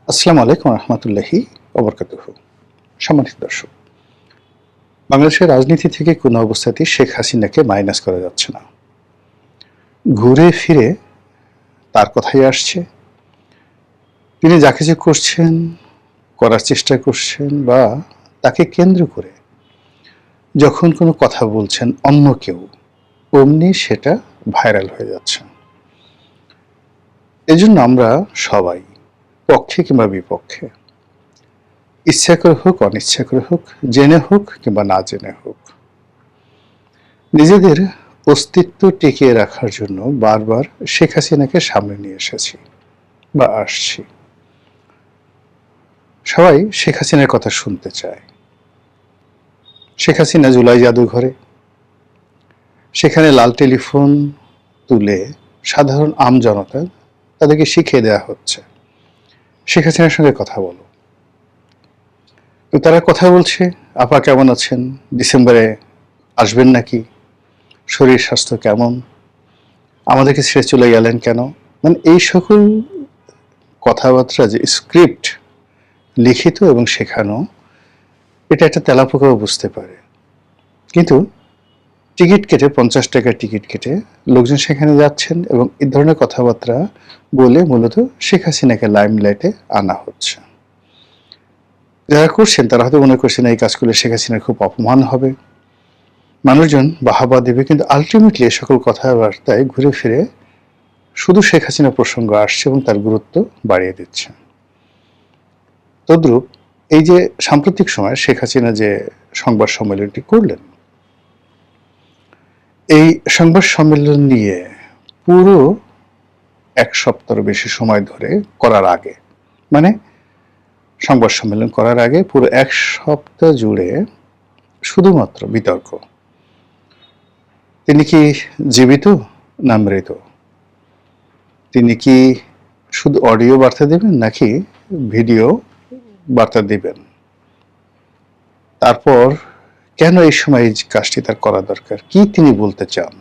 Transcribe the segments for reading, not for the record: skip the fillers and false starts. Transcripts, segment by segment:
আসসালামু আলাইকুম রহমতুল্লাহি ওবরকাতুহু। সম্মানিত দর্শক, বাংলাদেশের রাজনীতি থেকে কোনো অবস্থাতেই শেখ হাসিনাকে মাইনাস করা যাচ্ছে না। ঘুরে ফিরে তার কথাই আসছে। তিনি যা কিছু করছেন, করার চেষ্টা করছেন, বা তাকে কেন্দ্র করে যখন কোনো কথা বলছেন অন্য কেউ, অমনি সেটা ভাইরাল হয়ে যাচ্ছে। এজন্য আমরা সবাই, পক্ষে কিংবা বিপক্ষে, ইচ্ছা করে হোক অনিচ্ছা করে হোক, জেনে হোক কিংবা না জেনে হোক, নিজেদের অস্তিত্ব টিকিয়ে রাখার জন্য বারবার শেখ হাসিনাকে সামনে নিয়ে এসেছি বা আসছি। সবাই শেখ হাসিনার কথা শুনতে চায়। শেখ হাসিনা জুলাই জাদুঘরে, সেখানে লাল টেলিফোন তুলে সাধারণ জনতা তাদেরকে শিখিয়ে দেওয়া হচ্ছে শেখ হাসিনার সঙ্গে কথা বলো। তো তারা কথা বলছে, আপা কেমন আছেন, ডিসেম্বরে আসবেন নাকি, শরীর স্বাস্থ্য কেমন, আমাদেরকে ছেড়ে চলে গেলেন কেন। মানে এই সকল কথাবার্তা যে স্ক্রিপ্ট, লিখিত এবং শেখানো, এটা একটা তেলাপোকাও বুঝতে পারে। কিন্তু টিকিট কেটে, 50 টাকার টিকিট কেটে লোকজন সেখানে যাচ্ছেন এবং এই ধরনের কথাবার্তা বলে মূলত শেখ হাসিনাকে লাইমলাইটে আনা হচ্ছে। যারা করছেন তারা হয়তো মনে করছেন এই কাজ করলে শেখ হাসিনার খুব অপমান হবে, মানুষজন বাহাবা দেবে, কিন্তু আলটিমেটলি এ সকল কথাবার্তায় ঘুরে ফিরে শুধু শেখ হাসিনা প্রসঙ্গ আসছে এবং তার গুরুত্ব বাড়িয়ে দিচ্ছে। তদ্রূপ এই যে সাম্প্রতিক সময়ে শেখ হাসিনা যে সংবাদ সম্মেলনটি করলেন, এই সংবাদ সম্মেলন নিয়ে পুরো এক সপ্তাহ বেশি সময় ধরে করার আগে, মানে সংবাদ সম্মেলন করার আগে পুরো এক সপ্তাহ জুড়ে শুধুমাত্র বিতর্ক। তিনি কি জীবিত না মৃত, তিনি কি শুধু অডিও বার্তা দেবেন নাকি ভিডিও বার্তা দিবেন, তারপর কেন এই সময় এই কাজটি তার করা দরকার, কি তিনি বলতে চান,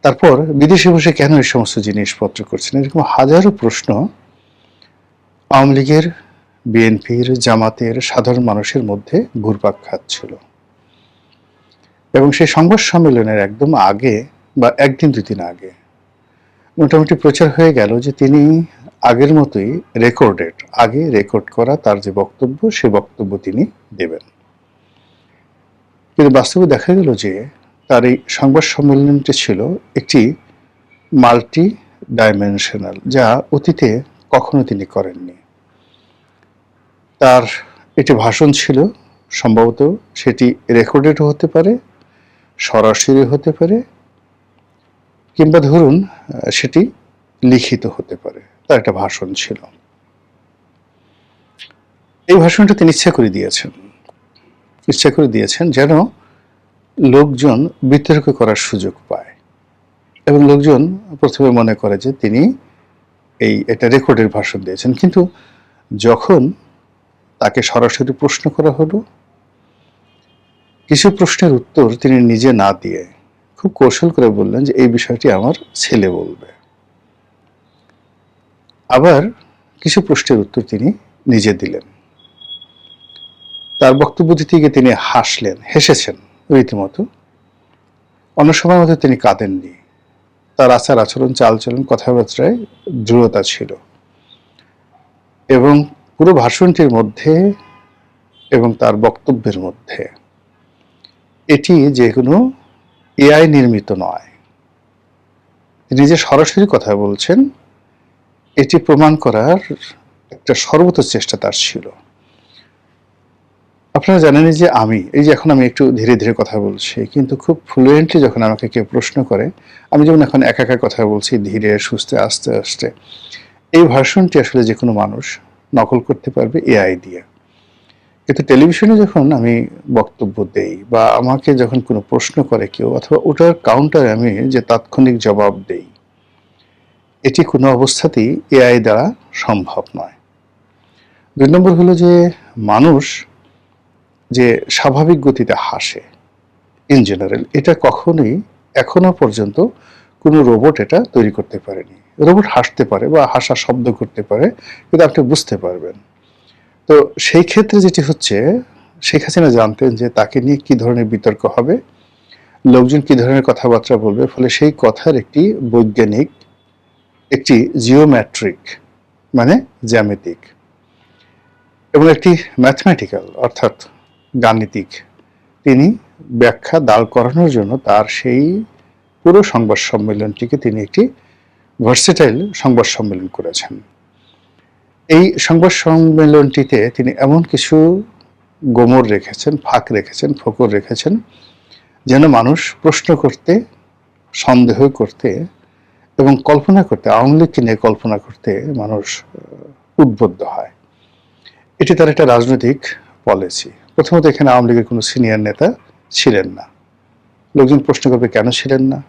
তারপর বিদেশে বসে কেন এই সমস্ত জিনিসপত্র করছেন, এরকম হাজারো প্রশ্ন আওয়ামী লীগের, বিএনপির, জামাতের, সাধারণ মানুষের মধ্যে ঘুরপাক খাচ্ছিল। এবং সেই সংবাদ সম্মেলনের একদম আগে বা একদিন দুদিন আগে মোটামুটি প্রচার হয়ে গেল যে তিনি আগের মতোই আগে রেকর্ড করা তার যে বক্তব্য, সে বক্তব্য তিনি দেবেন। কিন্তু বাস্তবে দেখা গেল যে তার এই সংবাদ সম্মেলনটি ছিল একটি মাল্টি ডাইমেনশনাল, যা অতীতে কখনো তিনি করেননি। তার একটি ভাষণ ছিল, সম্ভবত সেটি রেকর্ডেডও হতে পারে, সরাসরি হতে পারে, কিংবা ধরুন সেটি লিখিত হতে পারে। তার একটা ভাষণ ছিল। এই ভাষণটা তিনি ইচ্ছা করে দিয়েছেন যেন লোকজন বিতর্ক করার সুযোগ পায় এবং লোকজন প্রথমে মনে করে যে তিনি এটা রেকর্ডের ভাষণ দিয়েছেন। কিন্তু যখন তাকে সরাসরি প্রশ্ন করা হলো, কিছু প্রশ্নের উত্তর তিনি নিজে না দিয়ে খুব কৌশল করে বললেন যে এই বিষয়টি আমার ছেলে বলবে। আবার কিছু প্রশ্নের উত্তর তিনি নিজে দিলেন। তার বক্তব্য দিতে গিয়ে তিনি হেসেছেন রীতিমতো। অন্য সময় মতো তিনি কাঁদেননি। তার আচার আচরণ, চালচলন, কথাবার্তায় দৃঢ়তা ছিল এবং পুরো ভাষণটির মধ্যে এবং তার বক্তব্যের মধ্যে এটি যে কোনো এআই নির্মিত নয়। তিনি যে সরাসরি কথা বলছেন এটি প্রমাণ করার একটা সর্বোচ্চ চেষ্টা তার ছিল। আপনারা জানেন যে এখন আমি একটু ধীরে ধীরে কথা বলছি, কিন্তু খুব ফ্লুয়েন্টলি যখন আমাকে কেউ প্রশ্ন করে, আমি যেমন এখন একা একা কথা বলছি, ধীরে সুস্থে আস্তে আস্তে, এই ভার্সনটি আসলে যে কোনো মানুষ নকল করতে পারবে এআই দিয়ে। কিন্তু টেলিভিশনে যখন আমি বক্তব্য দেই বা আমাকে যখন কোনো প্রশ্ন করে কেউ, অথবা ওটার কাউন্টারে আমি যে তাৎক্ষণিক জবাব দেই, এটি কোনো অবস্থাতেই এআই দ্বারা সম্ভব নয়। 2 নম্বর হলো যে মানুষ যে স্বাভাবিক গতিতে হাসে ইন জেনারেল, এটা কখনোই এখনো পর্যন্ত কোনো রোবট এটা তৈরি করতে পারেনি। রোবট হাসতে পারে বা হাসার শব্দ করতে পারে, কিন্তু আপনি বুঝতে পারবেন। তো সেই ক্ষেত্রে যেটি হচ্ছে, শেখ হাসিনা জানতেন যে তাকে নিয়ে কি ধরনের বিতর্ক হবে, লোকজন কি ধরনের কথাবার্তা বলবে, ফলে সেই কথার একটি বৈজ্ঞানিক, একটি জিওমেট্রিক মানে জ্যামিতিক এবং একটি ম্যাথমেটিক্যাল অর্থাৎ গাণিতিক তিনি ব্যাখ্যা দাঁড় করানোর জন্য তার সেই পুরো সংবাদ সম্মেলনটিকে তিনি একটি ভার্সেটাইল সংবাদ সম্মেলন করেছেন। এই সংবাদ সম্মেলনটিতে তিনি এমন কিছু গোমর রেখেছেন, ফাঁক রেখেছেন, ফোকর রেখেছেন, যেন মানুষ প্রশ্ন করতে, সন্দেহ করতে এবং কল্পনা করতে, আওয়ামী লীগকে নিয়ে কল্পনা করতে মানুষ উদ্বুদ্ধ হয়। এটি তার একটা রাজনৈতিক পলিসি। প্রথমত এখানে আওয়ামী লীগের কোনো সিনিয়র নেতা ছিলেন না। লোকজন প্রশ্ন করবে কেন ছিলেন না,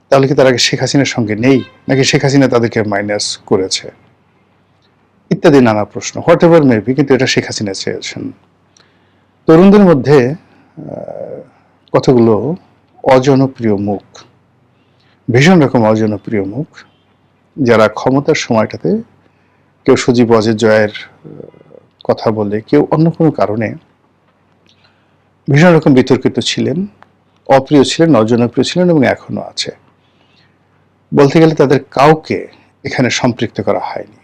তাহলে কি তার আগে শেখ হাসিনার সঙ্গে নেই, নাকি শেখ হাসিনা তাদেরকে মাইনাস করেছে, ইত্যাদি নানা প্রশ্ন, হোয়াট এভার মেবি, কিন্তু এটা শেখ হাসিনা চেয়েছেন। তরুণদের মধ্যে কতগুলো অজনপ্রিয় মুখ, ভীষণ রকম অজনপ্রিয় মুখ, যারা ক্ষমতার সময়টাতে কেউ সজীব ওয়াজেদ জয়ের কথা বলে, কেউ অন্য কোনো কারণে ভীষণ রকম বিতর্কিত ছিলেন, অপ্রিয় ছিলেন, অজনপ্রিয় ছিলেন এবং এখনো আছে। বলতে গেলে তাদের কাউকে এখানে সম্পৃক্ত করা হয়নি।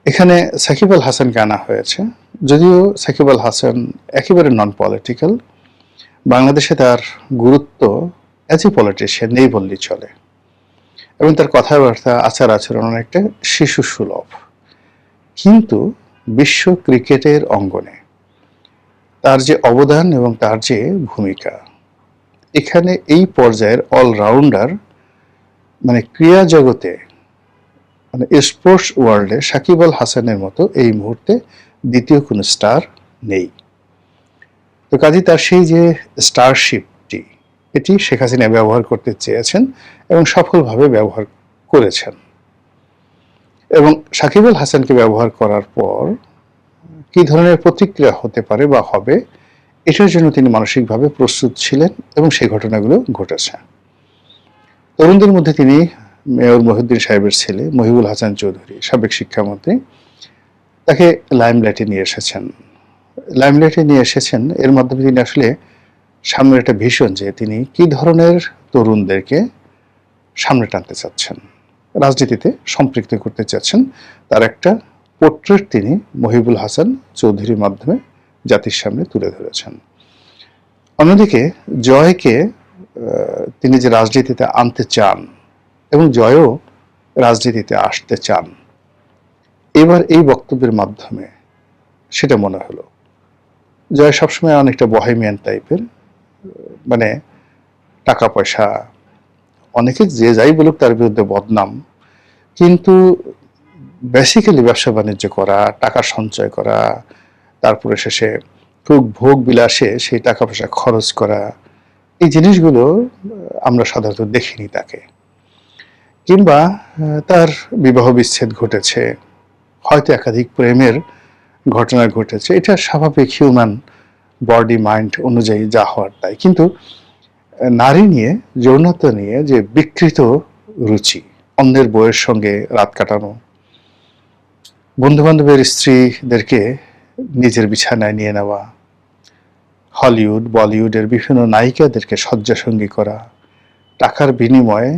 এখানে সাকিব আল হাসানকে আনা হয়েছে, যদিও সাকিব আল হাসান একেবারে নন পলিটিক্যাল, বাংলাদেশে তার গুরুত্ব অ্যাজ এ পলিটিশিয়ান নেই বললেই চলে, এবং তার কথাবার্তা, আচার আচরণ অনেকটা শিশু সুলভ। কিন্তু বিশ্ব ক্রিকেটের অঙ্গনে তার যে অবদান এবং তার যে ভূমিকা, এখানে এই পর্যায়ের অলরাউন্ডার মানে ক্রীড়া জগতে, মানে স্পোর্টস ওয়ার্ল্ডে সাকিব আল হাসানের মতো এই মুহূর্তে দ্বিতীয় কোনো স্টার নেই। তো কাজী তার সেই যে স্টারশিপটি, এটি শেখ হাসিনা ব্যবহার করতে চেয়েছেন এবং সফলভাবে ব্যবহার করেছেন। এবং সাকিব আল হাসানকে ব্যবহার করার পর কি ধরনের প্রতিক্রিয়া হতে পারে বা হবে, এটার জন্য তিনি মানসিকভাবে প্রস্তুত ছিলেন এবং সেই ঘটনাগুলো ঘটেছে। তরুণদের মধ্যে তিনি মেয়র মহিউদ্দিন সাহেবের ছেলে মহিবুল হাসান চৌধুরী, সাবেক শিক্ষামন্ত্রী, তাকে লাইমলাইটে নিয়ে এসেছেন। এর মাধ্যমে তিনি আসলে সামনের একটা ভিশন, যে তিনি কি ধরনের তরুণদেরকে সামনে টানতে চাচ্ছেন, রাজনীতিতে সম্পৃক্ত করতে চাচ্ছেন, তার একটা পোর্ট্রেট তিনি মহিবুল হাসান চৌধুরীর মাধ্যমে জাতির সামনে তুলে ধরেছেন। অন্যদিকে জয়কে তিনি যে রাজনীতিতে আনতে চান এবং জয়ও রাজনীতিতে আসতে চান, এবার এই বক্তব্যের মাধ্যমে সেটা মনে হলো। জয় সবসময় অনেকটা বহেমিয়ান টাইপের, মানে টাকা পয়সা, অনেকে যে যাই বলুক তার বিরুদ্ধে বদনাম, কিন্তু বেসিক্যালি ব্যবসা বাণিজ্য করা, টাকা সঞ্চয় করা, তারপরে শেষে খুব ভোগ বিলাসে সেই টাকা পয়সা খরচ করা, এই জিনিসগুলো আমরা সাধারণত দেখিনি তাকে। কিংবা তার বিবাহ বিচ্ছেদ ঘটেছে, হয়তো একাধিক প্রেমের ঘটনা ঘটেছে, এটা স্বাভাবিক হিউম্যান বডি মাইন্ড অনুযায়ী যা হওয়ার তাই। কিন্তু নারী নিয়ে, যৌনতা নিয়ে যে বিকৃত রুচি, অন্যের বউয়ের সঙ্গে রাত কাটানো, বন্ধু বান্ধবের স্ত্রীদেরকে নিজের বিছানায় নিয়ে নেওয়া, হলিউড বলিউডের বিভিন্ন নায়িকাদেরকে শয্যাসঙ্গী করা, টাকার বিনিময়ে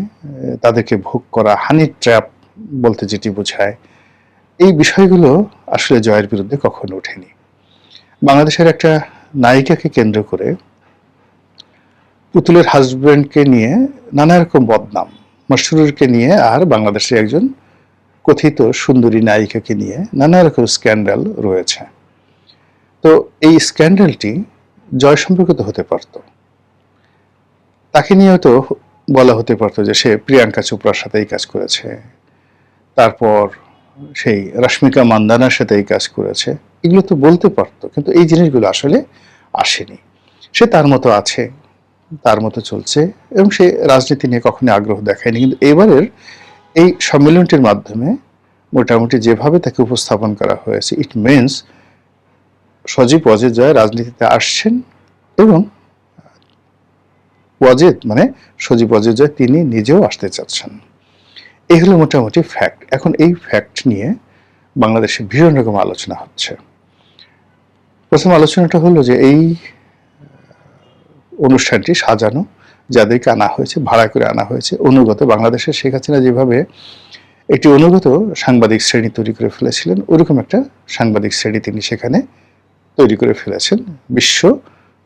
তাদেরকে ভোগ করা, হানি ট্র্যাপ বলতে যেটি বোঝায়, এই বিষয়গুলো আসলে জয়ের বিরুদ্ধে কখনো ওঠেনি। বাংলাদেশের একটা নায়িকাকে কেন্দ্র করে পুতুলের হাজব্যান্ডকে নিয়ে নানা রকম বদনাম, মাশরুরকে নিয়ে আর বাংলাদেশের একজন কথিত সুন্দরী নায়িকাকে নিয়ে নানা রকম স্ক্যান্ডাল রয়েছে। তো এই স্ক্যান্ডালটি জয় সম্পর্কিত হতে পারত, তাকে নিয়ে হয়তো বলা হতে পারতো যে সে প্রিয়াঙ্কা চোপড়ার সাথে এই কাজ করেছে, তারপর সেই রশ্মিকা মান্দানার সাথে এই কাজ করেছে, এগুলো তো বলতে পারতো, কিন্তু এই জিনিসগুলো আসলে আসেনি। সে তার মতো আছে, তার মতো চলছে এবং সে রাজনীতি নিয়ে কখনো আগ্রহ দেখায়নি। কিন্তু এবারের এই সম্মেলনটির মাধ্যমে মোটামুটি যেভাবে তাকে উপস্থাপন করা হয়েছে, ইট মিনস সজীব ওয়াজেদ জয় রাজনীতিতে আসছেন এবং ওয়াজেদ মানে সজীব ওয়াজেদ জয় তিনি নিজেও আসতে চাচ্ছেন। এই হলো মোটামুটি ফ্যাক্ট। এখন এই ফ্যাক্ট নিয়ে বাংলাদেশে ভীষণ রকম আলোচনা হচ্ছে। প্রথম আলোচনাটা হলো যে এই অনুষ্ঠানটি সাজানো, যাদেরকে আনা হয়েছে, ভাড়া করে আনা হয়েছে, অনুগত, বাংলাদেশের শেখ হাসিনা যেভাবে একটি অনুগত সাংবাদিক শ্রেণী তৈরি করে ফেলেছিলেন, ওরকম একটা সাংবাদিক শ্রেণী তিনি সেখানে তৈরি করে ফেলেছেন। বিশ্ব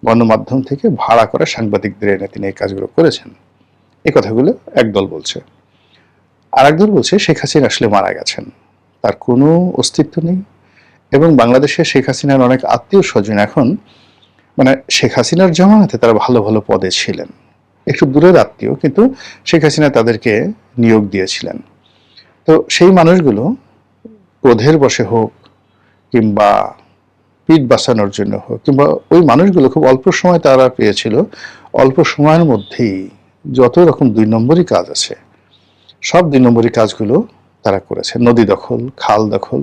গণমাধ্যম থেকে ভাড়া করা সাংবাদিকদের এনে তিনি এই কাজগুলো করেছেন। এই কথাগুলো একদল বলছে। আর একদল বলছে শেখ হাসিনা আসলে মারা গেছেন, তার কোনো অস্তিত্ব নেই, এবং বাংলাদেশে শেখ হাসিনার অনেক আত্মীয় স্বজন এখন, মানে শেখ হাসিনার জমানাতে তারা ভালো ভালো পদে ছিলেন, একটু দূরের আত্মীয়, কিন্তু শেখ হাসিনা তাদেরকে নিয়োগ দিয়েছিলেন। তো সেই মানুষগুলো ক্রোধের বশে হোক কিংবা পিঠ বাঁচানোর জন্য হোক, কিংবা ওই মানুষগুলো খুব অল্প সময় তারা পেয়েছিল, অল্প সময়ের মধ্যেই যত রকম 2 নম্বরই কাজ আছে সব 2 নম্বরই কাজগুলো তারা করেছে। নদী দখল, খাল দখল,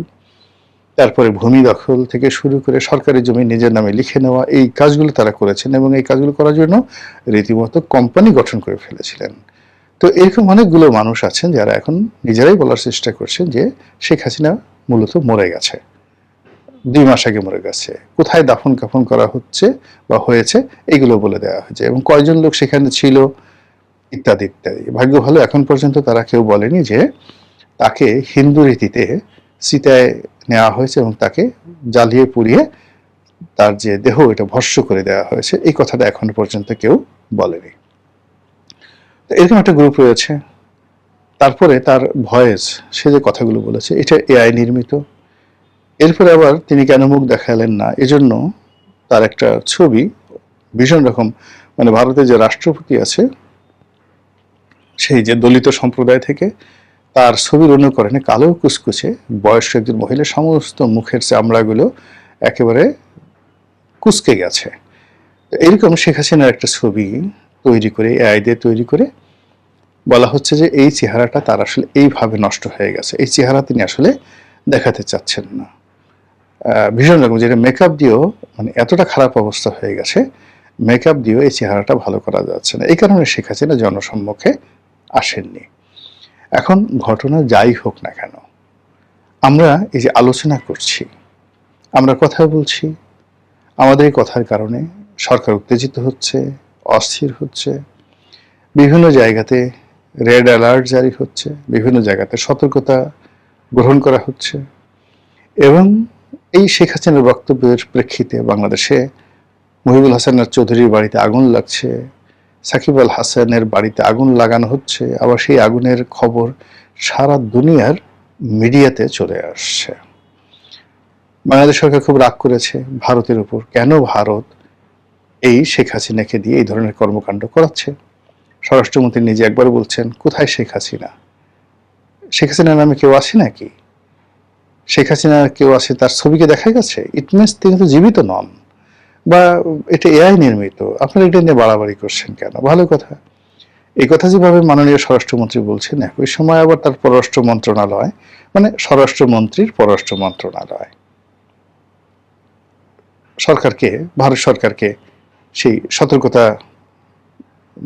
তারপরে ভূমি দখল থেকে শুরু করে সরকারি জমি নিজের নামে লিখে নেওয়া, এই কাজগুলো তারা করেছেন, এবং এই কাজগুলো করার জন্য রীতিমতো কোম্পানি গঠন করে ফেলেছিলেন। তো এরকম অনেকগুলো মানুষ আছেন যারা এখন নিজেরাই বলার চেষ্টা করছেন যে শেখ হাসিনা মূলত মরে গেছে, 2 মাস আগে মরে গেছে, কোথায় দাফন কাফন করা হচ্ছে বা হয়েছে এগুলো বলে দেওয়া হয়েছে, এবং কয়জন লোক সেখানে ছিল ইত্যাদি ইত্যাদি। ভাগ্য ভালো এখন পর্যন্ত তারা কেউ বলেনি যে তাকে হিন্দু রীতিতে চিতায় নেওয়া হয়েছে এবং তাকে জ্বালিয়ে পুড়িয়ে তার যে দেহ এটা ভস্ম করে দেওয়া হয়েছে, এই কথাটা এখনো পর্যন্ত কেউ বলেনি। তো এরকম একটা গ্রুপ রয়েছে। তারপরে তার ভয়েস, সে যে কথাগুলো বলেছে এটা এআই নির্মিত। এরপরে আবার তিনি কেন মুখ দেখালেন না, এজন্য তার একটা ছবি ভীষণ রকম, মানে ভারতের যে রাষ্ট্রপতি আছে সেই যে দলিত সম্প্রদায় থেকে, তার ছবির অনুকরণে কালো কুচকুচে বয়স্ক একজন মহিলা, সমস্ত মুখের চামড়াগুলো একেবারে কুচকে গেছে। তো এইরকম শেখ হাসিনার একটা ছবি তৈরি করে, এআই দিয়ে তৈরি করে বলা হচ্ছে যে এই চেহারাটা তার আসলে এইভাবে নষ্ট হয়ে গেছে, এই চেহারা তিনি আসলে দেখাতে চাচ্ছেন না। ভীষণ রকম, যেটা মেকআপ দিয়েও, মানে এতটা খারাপ অবস্থা হয়ে গেছে, মেকআপ দিয়েও এই চেহারাটা ভালো করা যাচ্ছে না। এই কারণে শেখ হাসিনা জনসম্মুখে আসেননি। এখন ঘটনা যাই হোক না কেন, আমরা এই যে আলোচনা করছি, আমরা কথা বলছি, আমাদের এই কথার কারণে সরকার উত্তেজিত হচ্ছে, অস্থির হচ্ছে, বিভিন্ন জায়গাতে রেড অ্যালার্ট জারি হচ্ছে, বিভিন্ন জায়গাতে সতর্কতা গ্রহণ করা হচ্ছে, এবং এই শেখ হাসিনার বক্তব্যের প্রেক্ষিতে বাংলাদেশে মহিবুল হাসানের চৌধুরীর বাড়িতে আগুন লাগছে, সাকিব আল হাসানের বাড়িতে আগুন লাগানো হচ্ছে, আবার সেই আগুনের খবর সারা দুনিয়ার মিডিয়াতে চলে আসছে। বাংলাদেশ সরকার খুব রাগ করেছে ভারতের উপর, কেন ভারত এই শেখ হাসিনাকে দিয়ে এই ধরনের কর্মকাণ্ড করাচ্ছে। স্বরাষ্ট্রমন্ত্রী নিজে একবার বলছেন, কোথায় শেখ হাসিনা? শেখ হাসিনার নামে কেউ আসে নাকি? শেখ হাসিনা কেউ আসে, তার ছবিকে দেখা গেছে? ইট মিনস তিনি তো জীবিত নন, বা এটা এআই নির্মিত। আপনারা এটা নিয়ে বাড়াবাড়ি করছেন কেন? ভালো কথা। এই কথা যেভাবে মাননীয় স্বরাষ্ট্রমন্ত্রী বলছেন, একই সময় আবার তার পররাষ্ট্র মন্ত্রণালয়, মানে স্বরাষ্ট্রমন্ত্রীর পররাষ্ট্র মন্ত্রণালয় সরকারকে, ভারত সরকারকে সেই সতর্কতা,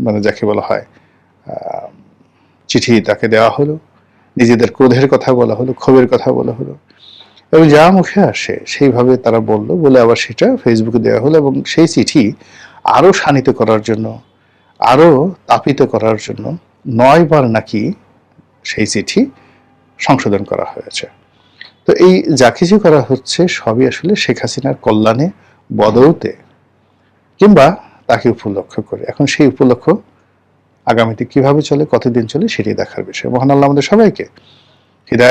মানে যাকে বলা হয় চিঠি তাকে দেওয়া হলো, নিজেদের ক্রোধের কথা বলা হলো, ক্ষোভের কথা বলা হলো, এবং যা মুখে আসে সেইভাবে তারা বলল, বলে আবার সেটা ফেসবুকে দেওয়া হলো, এবং সেই চিঠি আরো শানিত করার জন্য, আরো তাপিত করার জন্য 9 বার নাকি সেই চিঠি সংশোধন করা হয়েছে। তো এই যা কিছু করা হচ্ছে সবই আসলে শেখ হাসিনার কল্যাণে, বদৌতে, কিংবা তাকে উপলক্ষ করে। এখন সেই উপলক্ষ আগামীতে কিভাবে চলে, কতদিন চলে, সেটি দেখার বিষয়। মহান আল্লাহ আমাদের সবাইকে